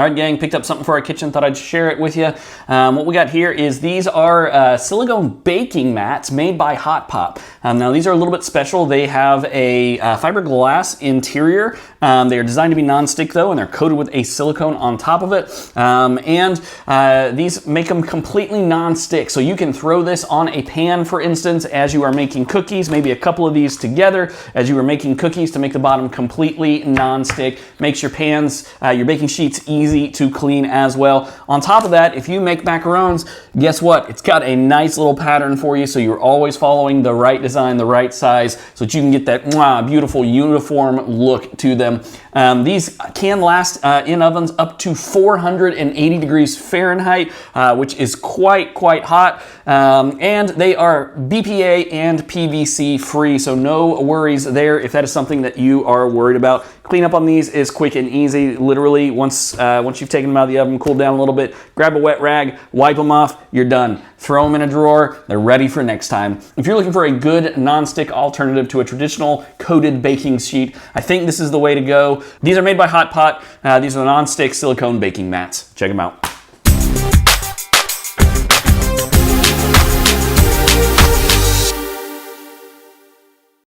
All right, gang, picked up something for our kitchen, thought I'd share it with you. What we got here is these are silicone baking mats made by HOTPOP. Now, these are a little bit special. They have a fiberglass interior. They are designed to be non-stick, though, and they're coated with a silicone on top of it. These make them completely non-stick, so you can throw this on a pan, for instance, as you are making cookies, maybe a couple of these together as you are making cookies to make the bottom completely non-stick. Makes your pans, your baking sheets easy to clean as well. On top of that, if you make macarons, guess what? It's got a nice little pattern for you, so you're always following the right design, the right size, so that you can get that beautiful uniform look to them. These can last in ovens up to 480 degrees Fahrenheit, which is quite hot. And they are BPA and PVC free, so no worries there if that is something that you are worried about. Cleanup on these is quick and easy. Literally, once you've taken them out of the oven, cooled down a little bit, grab a wet rag, wipe them off, you're done. Throw them in a drawer, they're ready for next time. If you're looking for a good non-stick alternative to a traditional coated baking sheet, I think this is the way to go. These are made by HOTPOP. These are non-stick silicone baking mats. Check them out.